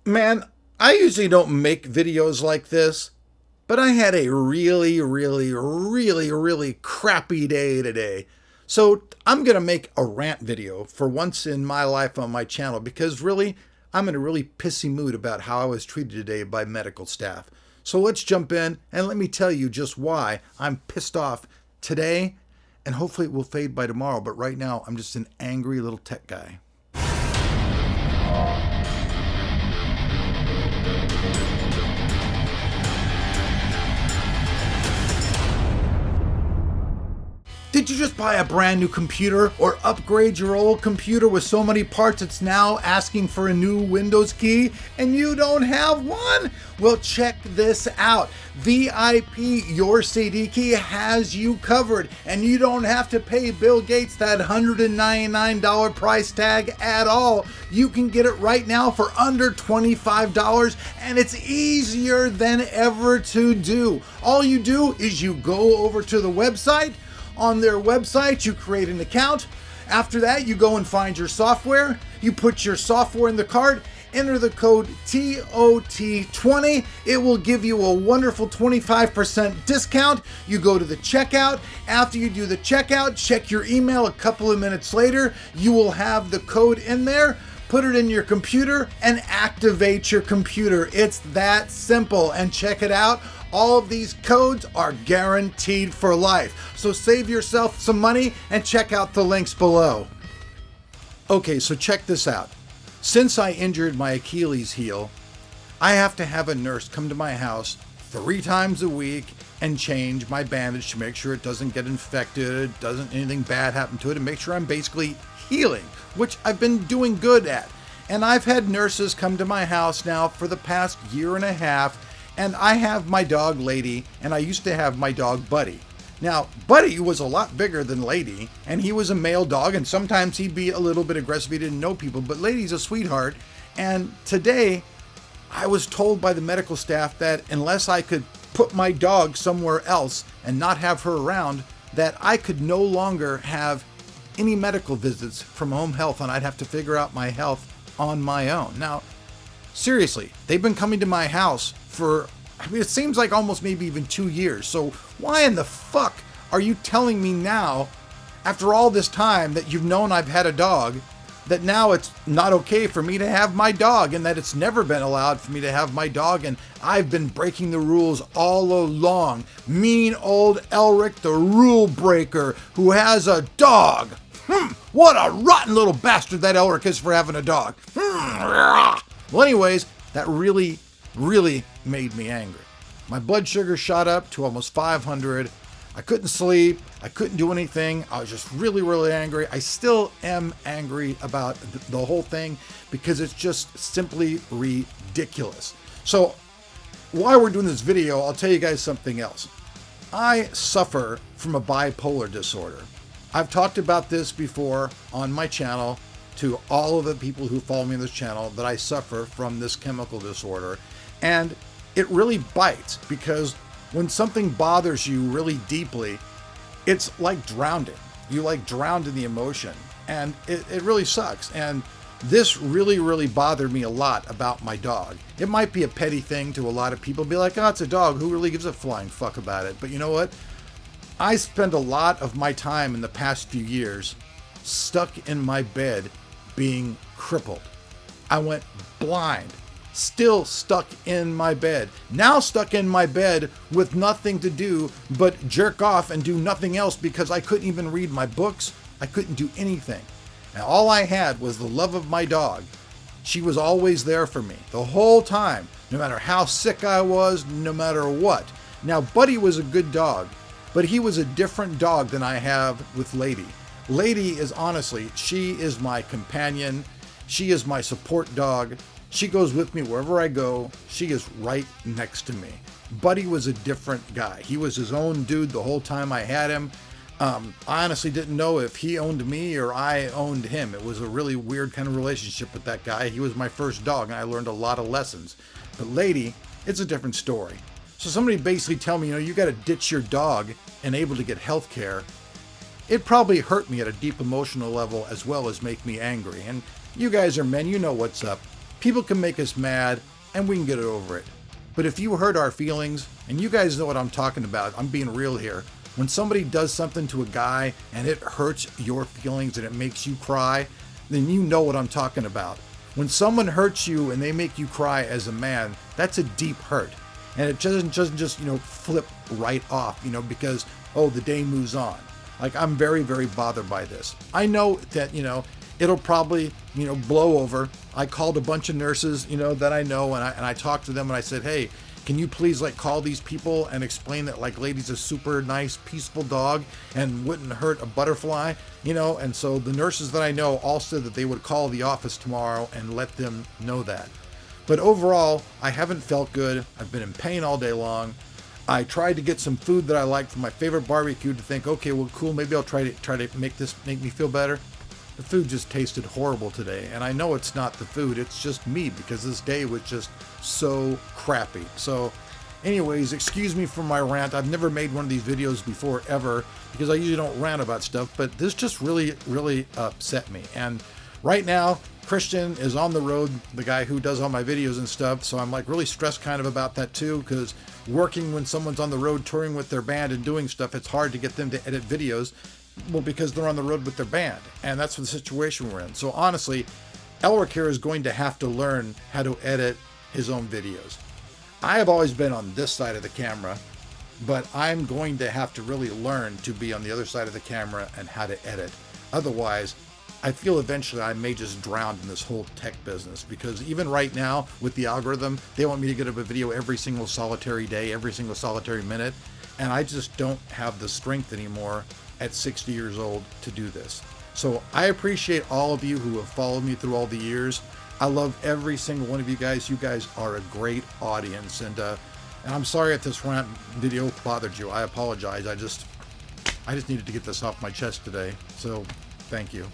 Man, I usually don't make videos like this, but I had a really crappy day today. So I'm going to make a rant video for once in my life on my channel because really, I'm in a really pissy mood about how I was treated today by medical staff. So let's jump in and let me tell you just why I'm pissed off today, and hopefully it will fade by tomorrow. But right now, I'm just an angry little tech guy. Did you just buy a brand new computer or upgrade your old computer with so many parts it's now asking for a new Windows key and you don't have one? Well, check this out. VIP Your CD Key has you covered, and you don't have to pay Bill Gates that $199 price tag at all. You can get it right now for under $25, and it's easier than ever to do. All you do is you go over to the website. On their website, you create an account. After that, you go and find your software. You put your software in the cart, enter the code TOT20. It will give you a wonderful 25% discount. You go to the checkout. After you do the checkout, check your email a couple of minutes later. You will have the code in there. Put it in your computer and activate your computer. It's that simple. And check it out. All of these codes are guaranteed for life. So save yourself some money and check out the links below. Okay, so check this out. Since I injured my Achilles heel, I have to have a nurse come to my house 3 times a week and change my bandage to make sure it doesn't get infected, doesn't anything bad happen to it, and make sure I'm basically healing, which I've been doing good at. And I've had nurses come to my house now for the past year and a half. And I have my dog, Lady, and I used to have my dog, Buddy. Now, Buddy was a lot bigger than Lady, and he was a male dog, and sometimes he'd be a little bit aggressive. He didn't know people, but Lady's a sweetheart. And today, I was told by the medical staff that unless I could put my dog somewhere else and not have her around, that I could no longer have any medical visits from home health, and I'd have to figure out my health on my own. Now, seriously, they've been coming to my house for, it seems like almost maybe even 2 years. So why in the fuck are you telling me now, after all this time that you've known I've had a dog, that now it's not okay for me to have my dog, and that it's never been allowed for me to have my dog, and I've been breaking the rules all along? Mean old Elric, the rule breaker, who has a dog. What a rotten little bastard that Elric is for having a dog. Well, anyways, that really made me angry. My blood sugar shot up to almost 500. I couldn't sleep. I couldn't do anything. I was just really angry. I still am angry about the whole thing because it's just simply ridiculous. So while we're doing this video, I'll tell you guys something else. I suffer from a bipolar disorder. I've talked about this before on my channel to all of the people who follow me on this channel, that I suffer from this chemical disorder. And it really bites, because when something bothers you really deeply, it's like drowning. You like drowned in the emotion, and it really sucks. And this really bothered me a lot about my dog. It might be a petty thing to a lot of people, be like, oh, it's a dog, who really gives a flying fuck about it? But you know what? I spend a lot of my time in the past few years stuck in my bed being crippled. I went blind, still stuck in my bed. Now stuck in my bed with nothing to do but jerk off and do nothing else, because I couldn't even read my books. I couldn't do anything. And all I had was the love of my dog. She was always there for me the whole time, no matter how sick I was, no matter what. Now, Buddy was a good dog, but he was a different dog than I have with Lady. Lady is honestly, she is my companion. She is my support dog. She goes with me wherever I go. She is right next to me. Buddy was a different guy. He was his own dude the whole time I had him. I honestly didn't know if he owned me or I owned him. It was a really weird kind of relationship with that guy. He was my first dog, and I learned a lot of lessons. But Lady, it's a different story. So somebody basically tell me, you got to ditch your dog and able to get health care. It probably hurt me at a deep emotional level as well as make me angry. And you guys are men, you know what's up. People can make us mad and we can get it over it. But if you hurt our feelings, and you guys know what I'm talking about, I'm being real here. When somebody does something to a guy and it hurts your feelings and it makes you cry, then you know what I'm talking about. When someone hurts you and they make you cry as a man, that's a deep hurt. And it doesn't just, flip right off, because, the day moves on. Like, I'm very, very bothered by this. I know that, it'll probably, blow over. I called a bunch of nurses, that I know, and I talked to them and I said, hey, can you please call these people and explain that Lady's a super nice, peaceful dog and wouldn't hurt a butterfly, And so the nurses that I know all said that they would call the office tomorrow and let them know that. But overall, I haven't felt good. I've been in pain all day long. I tried to get some food that I like from my favorite barbecue to think, okay, well, cool, maybe I'll try to make me feel better. The food just tasted horrible today, and I know it's not the food, it's just me, because this day was just so crappy. So anyways, excuse me for my rant. I've never made one of these videos before, ever, because I usually don't rant about stuff, but this just really, really upset me. And right now, Christian is on the road, the guy who does all my videos and stuff, so I'm really stressed kind of about that too, because working when someone's on the road touring with their band and doing stuff, it's hard to get them to edit videos, because they're on the road with their band, and that's the situation we're in. So honestly, Elric here is going to have to learn how to edit his own videos. I have always been on this side of the camera, but I'm going to have to really learn to be on the other side of the camera and how to edit. Otherwise, I feel eventually I may just drown in this whole tech business, because even right now with the algorithm, they want me to get up a video every single solitary day, every single solitary minute, and I just don't have the strength anymore at 60 years old to do this. So I appreciate all of you who have followed me through all the years. I love every single one of you guys. You guys are a great audience, and I'm sorry if this rant video bothered you. I apologize. I just needed to get this off my chest today. So thank you.